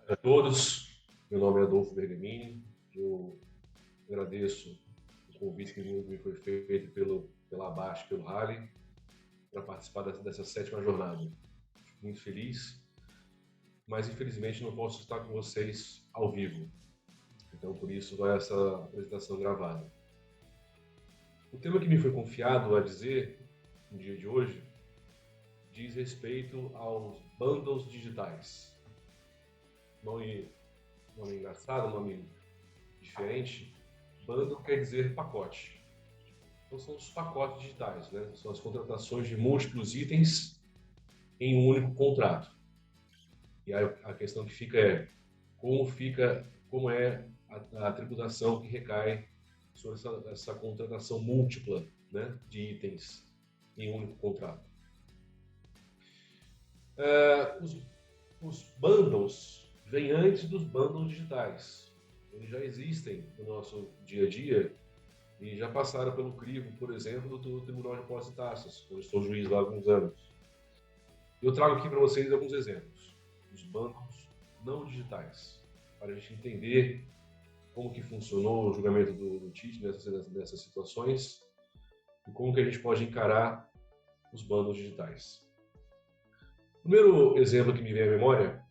A todos, meu nome é Adolfo Bergamini, eu agradeço o convite que me foi feito pela Abast, pelo Rally, para participar dessa sétima jornada. Fico muito feliz, mas infelizmente não posso estar com vocês ao vivo, então por isso vai essa apresentação gravada. O tema que me foi confiado a dizer no dia de hoje diz respeito aos bundles digitais. Nome engraçado, nome diferente. Bundle quer dizer pacote. Então são os pacotes digitais, né? São as contratações de múltiplos itens em um único contrato. E aí a questão que fica é como é a tributação que recai sobre essa contratação múltipla, né, de itens em um único contrato. Os bundles vêm antes dos bundles digitais. Eles já existem no nosso dia a dia e já passaram pelo crivo, por exemplo, do Tribunal de Impostos e Taxas, quando eu estou juiz lá há alguns anos. Eu trago aqui para vocês alguns exemplos dos bundles não digitais, para a gente entender como que funcionou o julgamento do TIT nessas situações e como que a gente pode encarar os bundles digitais. O primeiro exemplo que me vem à memória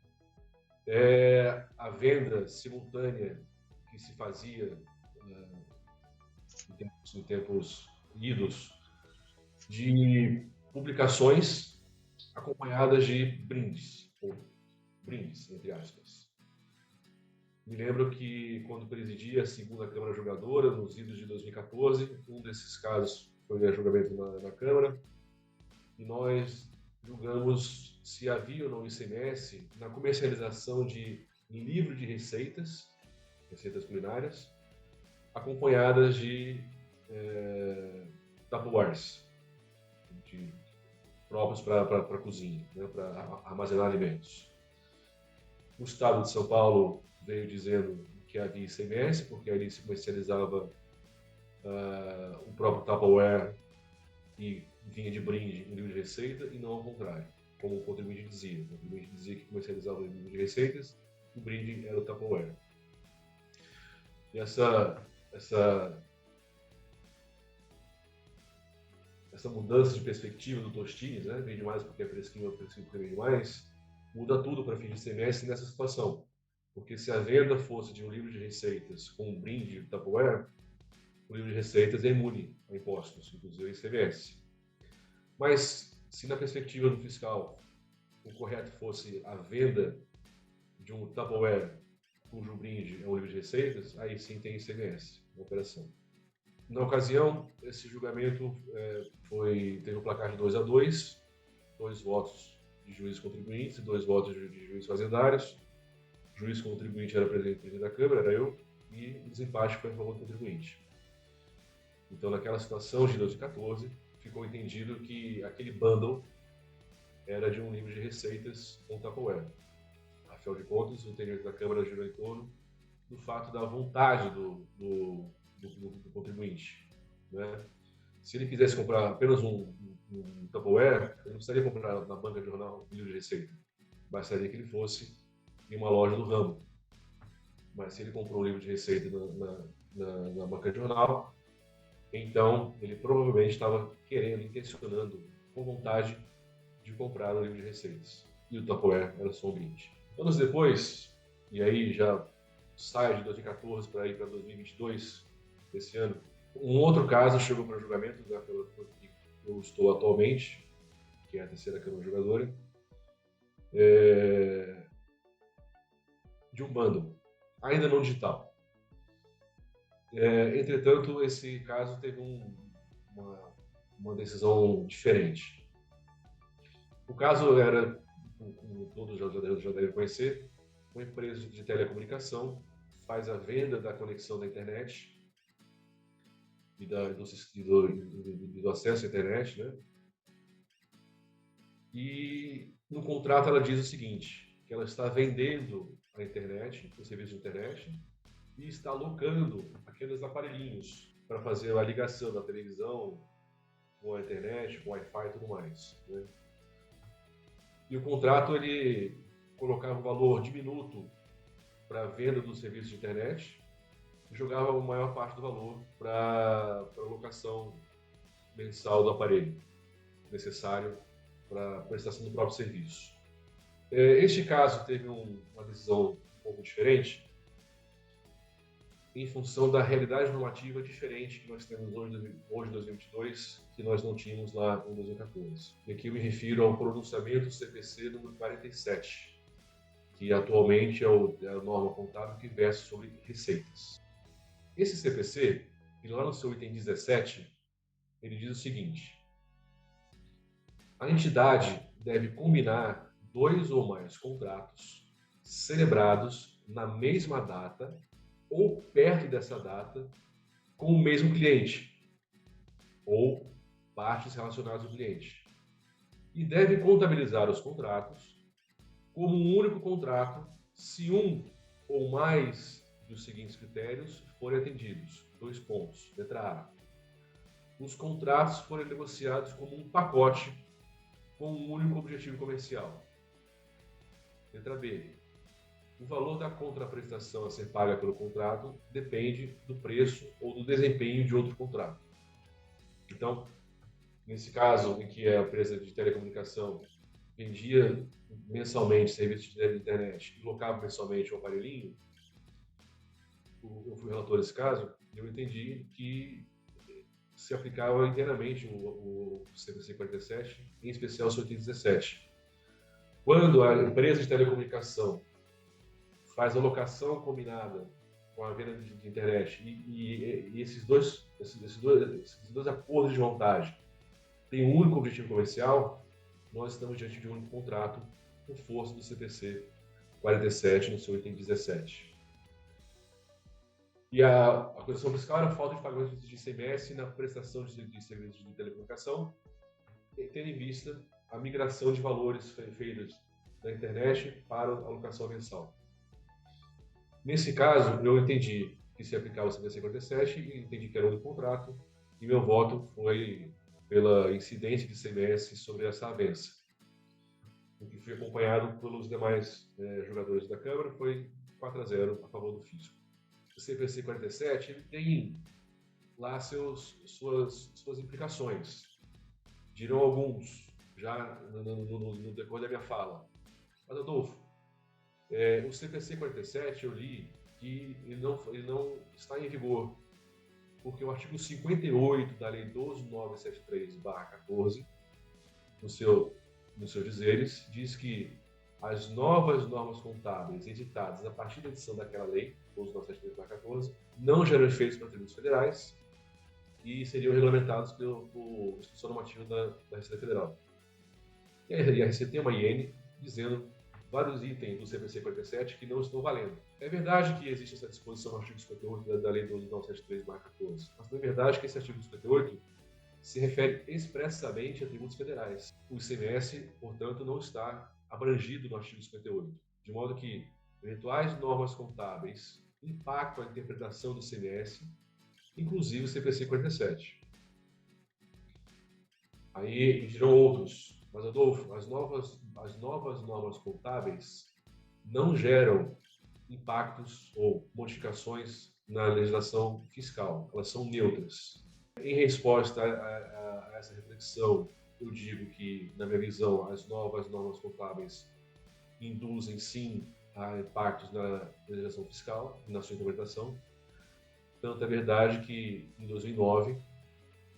é a venda simultânea que se fazia em tempos idos de publicações acompanhadas de brindes, ou brindes, entre aspas. Me lembro que quando presidia a segunda Câmara Julgadora, nos idos de 2014, um desses casos foi a julgamento na Câmara, e nós julgamos se havia ou não ICMS na comercialização de livro de receitas culinárias, acompanhadas de Tupperwares, próprios para cozinha, né, para armazenar alimentos. O Estado de São Paulo veio dizendo que havia ICMS, porque ali se comercializava o próprio Tupperware e vinha de brinde um livro de receita, e não ao contrário, como o contribuinte dizia. O contribuinte dizia que comercializava o livro de receitas, o brinde era o Tupperware. E essa mudança de perspectiva do Tostines, né, vem demais porque é fresquinho porque vem demais, muda tudo para fim de semestre nessa situação. Porque se a venda fosse de um livro de receitas com um brinde de Tupperware, o livro de receitas é imune a impostos, inclusive a ICMS. Mas se na perspectiva do fiscal o correto fosse a venda de um Tupperware cujo brinde é um livro de receitas, aí sim tem ICMS na operação. Na ocasião, esse julgamento teve um placar de 2-2, 2 votos de juízes contribuintes e 2 votos de juízes fazendários. O juiz contribuinte era presidente da Câmara, era eu, e o desempate foi a favor do contribuinte. Então, naquela situação de 2014, ficou entendido que aquele bundle era de um livro de receitas com Tupperware. Afinal de contas, o entendimento da Câmara girou em torno do fato da vontade do contribuinte, né? Se ele quisesse comprar apenas um Tupperware, ele não precisaria comprar na banca de jornal um livro de receita. Bastaria que ele fosse em uma loja do ramo. Mas se ele comprou um livro de receita na banca de jornal, então ele provavelmente estava intencionando, com vontade de comprar o livro de receitas. E o Tupperware era só um brinde. Anos depois, e aí já sai de 2014 para ir para 2022, esse ano, um outro caso chegou para julgamento, né, pelo que eu estou atualmente, que é a terceira Câmara Julgadora, de um bundle, ainda não digital. Entretanto, esse caso teve uma decisão diferente. O caso era, como todos já devem conhecer, uma empresa de telecomunicação faz a venda da conexão da internet e do acesso à internet, né? E no contrato ela diz o seguinte, que ela está vendendo a internet, o serviço de internet, e está alocando aqueles aparelhinhos para fazer a ligação da televisão com a internet, com o Wi-Fi e tudo mais, né? E o contrato ele colocava um valor diminuto para a venda dos serviços de internet e jogava a maior parte do valor para a locação mensal do aparelho necessário para a prestação do próprio serviço. Este caso teve uma decisão um pouco diferente em função da realidade normativa diferente que nós temos hoje em 2022, que nós não tínhamos lá em 2014. E aqui eu me refiro ao pronunciamento do CPC número 47, que atualmente é a norma contábil que versa sobre receitas. Esse CPC, lá no seu item 17, ele diz o seguinte: a entidade deve combinar 2 ou mais contratos celebrados na mesma data ou perto dessa data com o mesmo cliente ou partes relacionadas ao cliente, e deve contabilizar os contratos como um único contrato se um ou mais dos seguintes critérios forem atendidos. 2 pontos. Letra A. Os contratos forem negociados como um pacote com um único objetivo comercial. Letra B. O valor da contraprestação a ser paga pelo contrato depende do preço ou do desempenho de outro contrato. Então, nesse caso em que a empresa de telecomunicação vendia mensalmente serviços de internet e locava mensalmente o aparelhinho, eu fui relator desse caso, e eu entendi que se aplicava inteiramente o CPC 47, em especial o 117. Quando a empresa de telecomunicação faz a locação combinada com a venda de internet e esses dois acordos de montagem têm um único objetivo comercial, nós estamos diante de um único contrato com força do CPC 47 no seu item 17. E a acusação fiscal era a falta de pagamento de ICMS na prestação de serviços de telecomunicação, tendo em vista a migração de valores feitos da internet para a alocação mensal. Nesse caso, eu entendi que se aplicava o CPC 47 e entendi que era um único contrato, e meu voto foi pela incidência de ICMS sobre essa avença. O que foi acompanhado pelos demais jogadores da Câmara foi 4-0 a favor do fisco. O CPC 47 ele tem lá suas implicações. Dirão alguns, já no decorrer da minha fala. Mas, Adolfo, o CPC 47 eu li que ele não está em vigor, porque o artigo 58 da Lei 12.973/14, nos seus dizeres, diz que as novas normas contábeis editadas a partir da edição daquela lei, 12.973/14, não geram efeitos para tributos federais e seriam regulamentados pela Instituição Normativa da Receita Federal. E a Receita tem uma IN dizendo vários itens do CPC 47 que não estão valendo. É verdade que existe essa disposição no artigo 58 da Lei 12.973/14, mas não é verdade que esse artigo 58 se refere expressamente a tributos federais. O ICMS, portanto, não está abrangido no artigo 58, de modo que eventuais normas contábeis impactam a interpretação do ICMS, inclusive o CPC 47. Aí dirão outros, mas Adolfo, as novas normas contábeis não geram impactos ou modificações na legislação fiscal, elas são neutras. Em resposta a essa reflexão, eu digo que, na minha visão, as novas normas contábeis induzem sim a impactos na legislação fiscal, na sua interpretação. Tanto é verdade que, em 2009,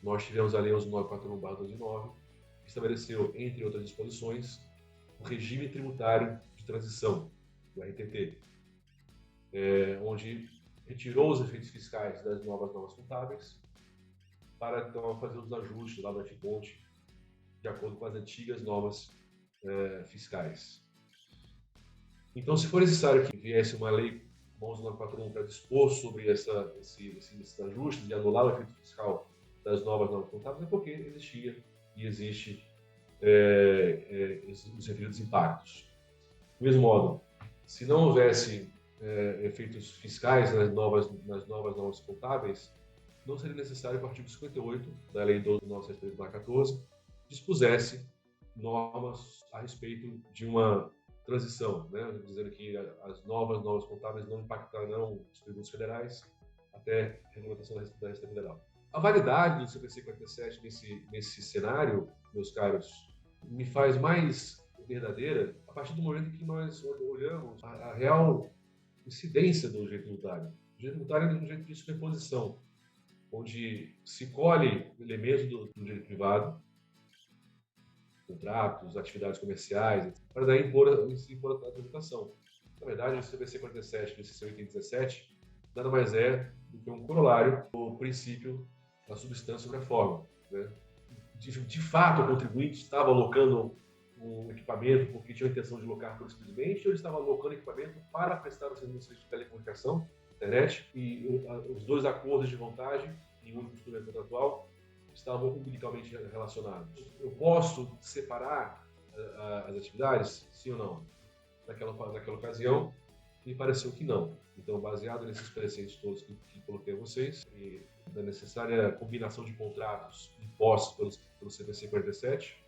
nós tivemos a Lei 11.941/2009, que estabeleceu, entre outras disposições, o regime tributário de transição, o RTT, onde retirou os efeitos fiscais das novas normas contábeis para, então, fazer os ajustes lá do FPONT de acordo com as antigas normas fiscais. Então, se for necessário que viesse uma lei 11.941 para dispor sobre esses ajustes e anular o efeito fiscal das novas normas contábeis, é porque existia e existe os referidos impactos. Do mesmo modo, se não houvesse efeitos fiscais nas novas normas contábeis, não seria necessário que o artigo 58 da Lei 12.973/14 dispusesse normas a respeito de uma transição, né, dizendo que as normas contábeis não impactarão os tributos federais até a regulamentação da Receita Federal. A validade do CPC 47 nesse cenário, meus caros, me faz mais verdadeira a partir do momento que nós olhamos a real incidência do direito tributário. O direito tributário é um direito de superposição, onde se colhe elementos do direito privado, contratos, atividades comerciais, para daí impor a tributação. Na verdade, o CPC 47 e o CC 817 nada mais é do que um corolário do princípio da substância sobre a forma. Né? De fato, o contribuinte estava alocando um equipamento porque tinha a intenção de locar por simplesmente, ou ele estava alocando equipamento para prestar o serviço de telecomunicação, internet, e os dois acordos de vantagem em um único instrumento contratual estavam umbilicalmente relacionados. Eu posso separar as atividades, sim ou não? Naquela ocasião, me pareceu que não. Então, baseado nesses preceitos todos que coloquei a vocês, e da necessária combinação de contratos impostos pelo CPC 47,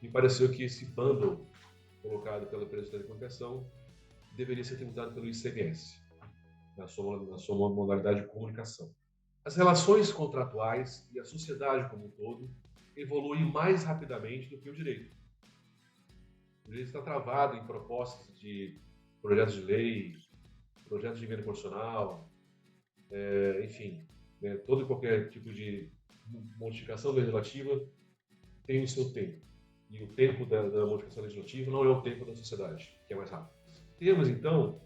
me pareceu que esse bundle colocado pela empresa de telecomunicação deveria ser tributado pelo ICMS, na sua modalidade de comunicação. As relações contratuais e a sociedade como um todo evoluem mais rapidamente do que o direito. O direito está travado em propostas de projetos de lei, projetos de emenda constitucional, enfim, né, todo e qualquer tipo de modificação legislativa tem o seu tempo. E o tempo da modificação legislativa não é o tempo da sociedade, que é mais rápido. Temos, então,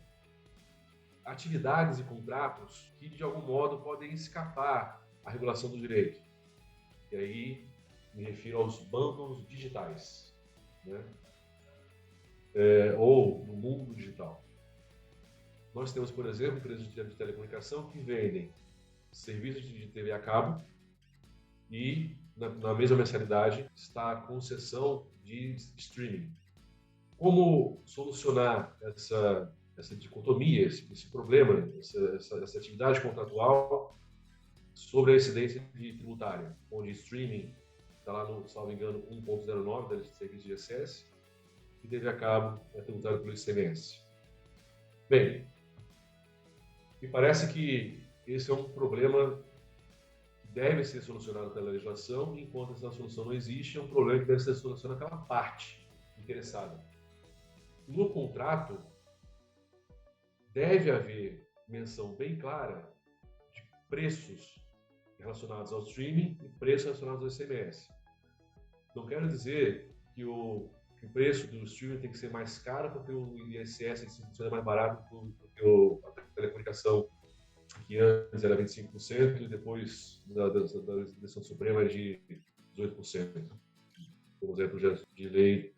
atividades e contratos que, de algum modo, podem escapar à regulação do direito. E aí me refiro aos bundles digitais, né? Ou no mundo digital. Nós temos, por exemplo, empresas de telecomunicação que vendem serviços de TV a cabo e, na mesma mensalidade, está a concessão de streaming. Como solucionar essa dicotomia, esse problema, essa atividade contratual sobre a incidência tributária, onde streaming está lá, no, salvo engano, 1.09 da serviço de ISS e TV a cabo é tributado pelo ICMS. Bem, me parece que esse é um problema que deve ser solucionado pela legislação, e enquanto essa solução não existe, é um problema que deve ser solucionado pela parte interessada. No contrato, deve haver menção bem clara de preços relacionados ao streaming e preços relacionados ao ICMS. Não quero dizer que o preço do streaming tem que ser mais caro porque o ISS é mais barato do que a telecomunicação, que antes era 25% e depois da decisão suprema de 18%. Por exemplo, de lei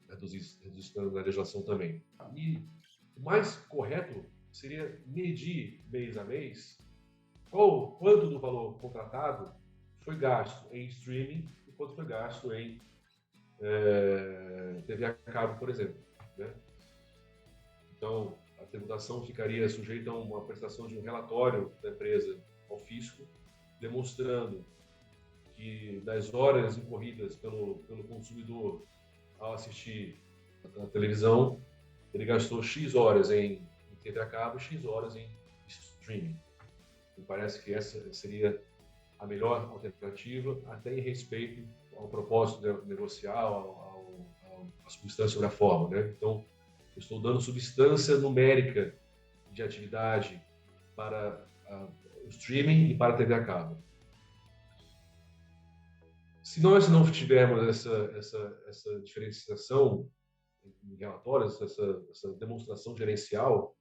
reduzir na legislação também. E o mais correto seria medir mês a mês quanto do valor contratado foi gasto em streaming e quanto foi gasto em TV a cabo, por exemplo. Né? Então, a tributação ficaria sujeita a uma prestação de um relatório da empresa ao fisco, demonstrando que das horas incorridas pelo consumidor ao assistir a televisão, ele gastou X horas em TV a cabo e X horas em streaming. Me parece que essa seria a melhor alternativa, até em respeito ao propósito negocial, à substância sobre a forma. Né? Então, eu estou dando substância numérica de atividade para o streaming e para a TV a cabo. Se nós não tivermos essa diferenciação em relatórios, essa demonstração gerencial,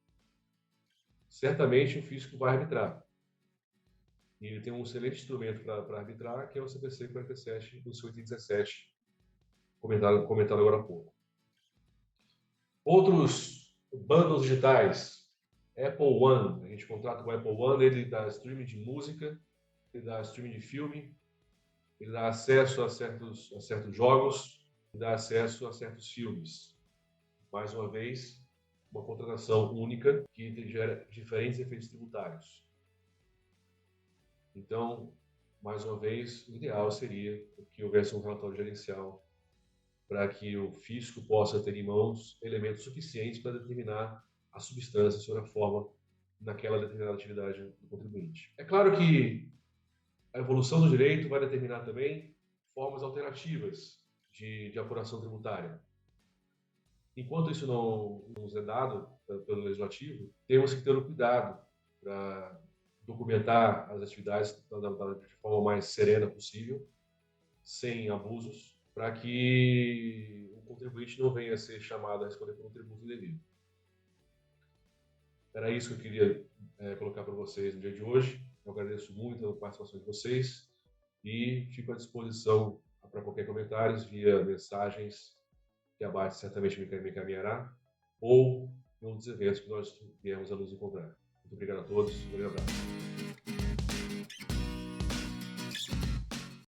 certamente o fisco vai arbitrar. E ele tem um excelente instrumento para arbitrar, que é o CPC 47 do 817, comentado agora há pouco. Outros bundles digitais. Apple One, a gente contrata com o Apple One, ele dá streaming de música, ele dá streaming de filme, ele dá acesso a certos jogos, ele dá acesso a certos filmes. Mais uma vez, uma contratação única que gera diferentes efeitos tributários. Então, mais uma vez, o ideal seria que houvesse um relatório gerencial para que o fisco possa ter em mãos elementos suficientes para determinar a substância sobre a forma naquela determinada atividade do contribuinte. É claro que a evolução do direito vai determinar também formas alternativas de apuração tributária. Enquanto isso não nos é dado pelo Legislativo, temos que ter o cuidado para documentar as atividades de forma mais serena possível, sem abusos, para que o contribuinte não venha a ser chamado a responder por um tributo indevido. Era isso que eu queria colocar para vocês no dia de hoje. Eu agradeço muito a participação de vocês e fico à disposição para qualquer comentário via mensagens que a Bate certamente me encaminhará, ou em outros eventos que nós viemos a nos encontrar. Muito obrigado a todos, um grande abraço.